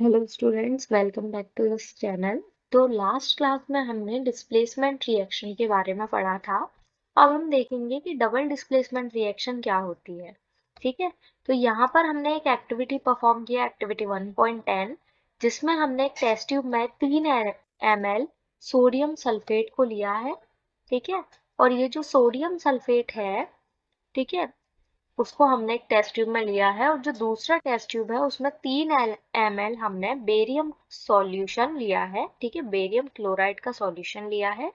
Hello students, welcome back to this channel. तो last class में हमने डिस्प्लेसमेंट रिएक्शन के बारे में पढ़ा था। अब हम देखेंगे कि डबल डिस्प्लेसमेंट रिएक्शन क्या होती है। ठीक है, तो यहाँ पर हमने एक एक्टिविटी परफॉर्म किया, एक्टिविटी 1.10, जिसमें हमने एक टेस्ट ट्यूब में 3 ml सोडियम सल्फेट को लिया है। ठीक है, और ये जो सोडियम सल्फेट है, ठीक है, उसको हमने एक टेस्ट ट्यूब में लिया है, और जो दूसरा टेस्ट ट्यूब है उसमें 3 ml हमने बेरियम सॉल्यूशन लिया है। ठीक है, बेरियम क्लोराइड का सॉल्यूशन लिया है,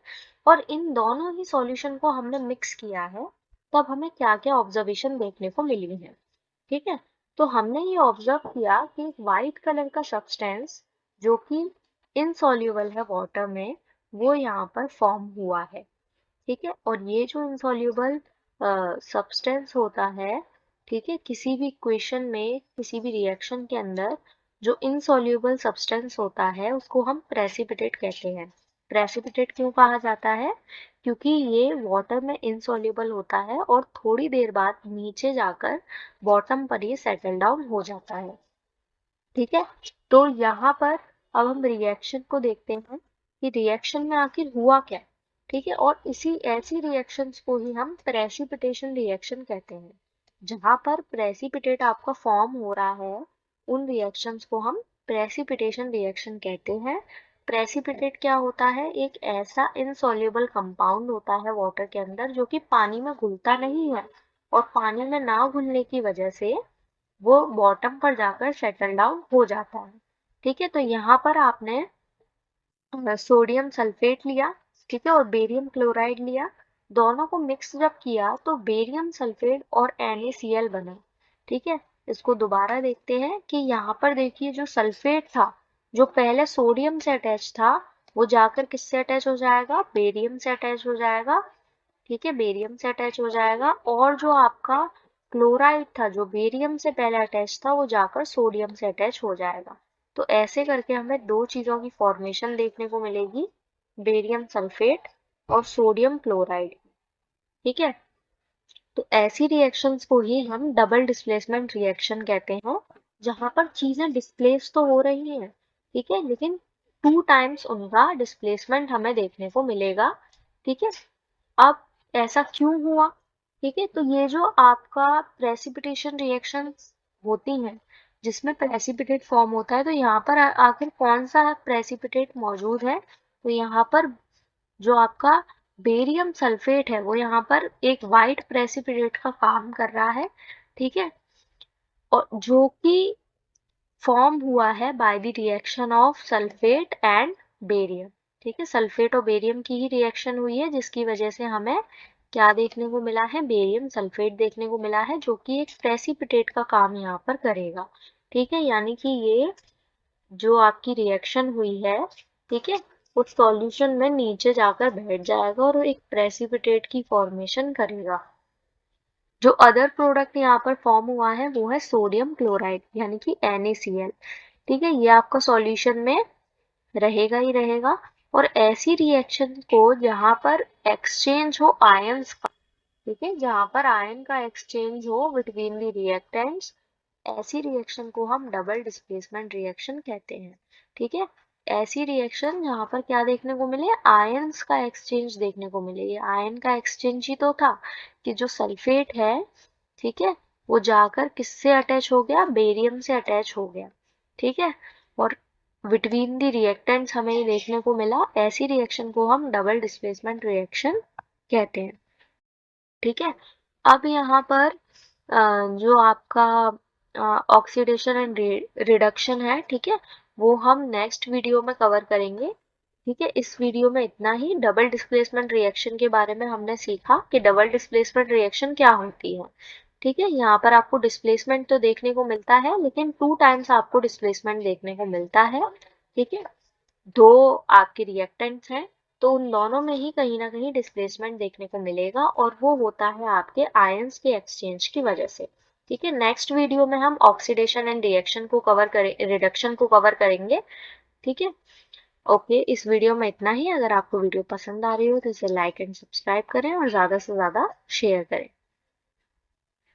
और इन दोनों ही सॉल्यूशन को हमने मिक्स किया है। तब हमें क्या क्या ऑब्जर्वेशन देखने को मिली है। ठीक है, तो हमने ये ऑब्जर्व किया कि एक वाइट कलर का सब्सटेंस जो कि इनसॉल्युबल है वाटर में, वो यहाँ पर फॉर्म हुआ है। ठीक है, और ये जो इनसॉल्युबल सब्सटेंस होता है, ठीक है, किसी भी इक्वेशन में, किसी भी रिएक्शन के अंदर जो इनसॉल्युबल सब्सटेंस होता है उसको हम प्रेसिपिटेट कहते हैं। प्रेसिपिटेट क्यों कहा जाता है? क्योंकि ये वाटर में इनसॉल्युबल होता है और थोड़ी देर बाद नीचे जाकर बॉटम पर ये सेटल डाउन हो जाता है। ठीक है, तो यहाँ पर अब हम रिएक्शन को देखते हैं कि रिएक्शन में आखिर हुआ क्या। ठीक है, और इसी ऐसी रिएक्शंस को ही हम प्रेसिपिटेशन रिएक्शन कहते हैं। जहां पर प्रेसिपिटेट आपका फॉर्म हो रहा है, उन रिएक्शंस को हम प्रेसिपिटेशन रिएक्शन कहते हैं। प्रेसिपिटेट क्या होता है? एक ऐसा इनसॉल्युबल कंपाउंड होता है वाटर के अंदर जो कि पानी में घुलता नहीं है, और पानी में ना घुलने की वजह से वो बॉटम पर जाकर सेटल डाउन हो जाता है। ठीक है, तो यहाँ पर आपने सोडियम सल्फेट लिया, ठीक है, और बेरियम क्लोराइड लिया। दोनों को मिक्स जब किया तो बेरियम सल्फेट और NaCl बना। ठीक है, इसको दोबारा देखते हैं कि यहाँ पर देखिए, जो सल्फेट था, जो पहले सोडियम से अटैच था, वो जाकर किससे अटैच हो जाएगा? बेरियम से अटैच हो जाएगा। ठीक है, बेरियम से अटैच हो जाएगा, और जो आपका क्लोराइड था, जो बेरियम से पहले अटैच था, वो जाकर सोडियम से अटैच हो जाएगा। तो ऐसे करके हमें दो चीजों की फॉर्मेशन देखने को मिलेगी, बेरियम सल्फेट और सोडियम क्लोराइड। ठीक है, तो ऐसी रिएक्शंस को ही हम डबल डिस्प्लेसमेंट रिएक्शन कहते हैं, जहां पर चीजें डिस्प्लेस तो हो रही हैं, ठीक है, लेकिन 2 टाइम्स उनका डिस्प्लेसमेंट हमें देखने को मिलेगा। ठीक है, अब ऐसा क्यों हुआ? ठीक है, तो ये जो आपका प्रेसिपिटेशन रिएक्शन होती हैं, जिसमें प्रेसिपिटेट फॉर्म होता है, तो यहाँ पर आखिर कौन सा प्रेसिपिटेट मौजूद है? तो यहाँ पर जो आपका बेरियम सल्फेट है, वो यहाँ पर एक वाइट प्रेसिपिटेट का काम कर रहा है। ठीक है, और जो कि फॉर्म हुआ है by the reaction of sulphate and barium. ठीक है, सल्फेट और बेरियम की ही रिएक्शन हुई है, जिसकी वजह से हमें क्या देखने को मिला है? बेरियम सल्फेट देखने को मिला है, जो कि एक प्रेसिपिटेट का काम यहाँ पर करेगा। ठीक है, यानी कि ये जो आपकी रिएक्शन हुई है, ठीक है, उस सॉल्यूशन में नीचे जाकर बैठ जाएगा और एक प्रेसिपिटेट की फॉर्मेशन करेगा। जो अदर प्रोडक्ट यहाँ पर फॉर्म हुआ है वो है सोडियम क्लोराइड, यानी कि NaCl। ठीक है, ये आपका सॉल्यूशन में रहेगा ही रहेगा। और ऐसी रिएक्शन को जहाँ पर एक्सचेंज हो आयंस का, ठीक है, जहाँ पर आयन का एक्सचेंज हो बिटवीन द रिएक्टेंट्स, ऐसी रिएक्शन को हम डबल डिस्प्लेसमेंट रिएक्शन कहते हैं। ठीक है, ऐसी रिएक्शन जहाँ पर क्या देखने को मिले? आयंस का एक्सचेंज देखने को मिले। ये आयन का एक्सचेंज ही तो था कि जो सल्फेट है, ठीक है, वो जाकर किससे अटैच हो गया? बेरियम से अटैच हो गया। ठीक है, और बिटवीन द रिएक्टेंट्स हमें ये देखने को मिला। ऐसी रिएक्शन को हम डबल डिस्प्लेसमेंट रिएक्शन कहते हैं। ठीक है, अब यहाँ पर जो आपका ऑक्सीडेशन एंड रिडक्शन है, ठीक है, वो हम नेक्स्ट वीडियो में कवर करेंगे। ठीक है, इस वीडियो में इतना ही। डबल डिस्प्लेसमेंट रिएक्शन के बारे में हमने सीखा कि डबल डिस्प्लेसमेंट रिएक्शन क्या होती है। ठीक है, यहाँ पर आपको डिस्प्लेसमेंट तो देखने को मिलता है, लेकिन 2 टाइम्स आपको डिस्प्लेसमेंट देखने को मिलता है। ठीक है, दो आपके रिएक्टेंट्स हैं, तो उन दोनों में ही कहीं ना कहीं डिस्प्लेसमेंट देखने को मिलेगा, और वो होता है आपके आयंस के एक्सचेंज की वजह से। ठीक है, नेक्स्ट वीडियो में हम ऑक्सीडेशन एंड रिएक्शन को कवर करें, रिडक्शन को कवर करेंगे। ठीक है, ओके, इस वीडियो में इतना ही। अगर आपको वीडियो पसंद आ रही हो तो इसे लाइक एंड सब्सक्राइब करें और ज़्यादा से ज़्यादा शेयर करें।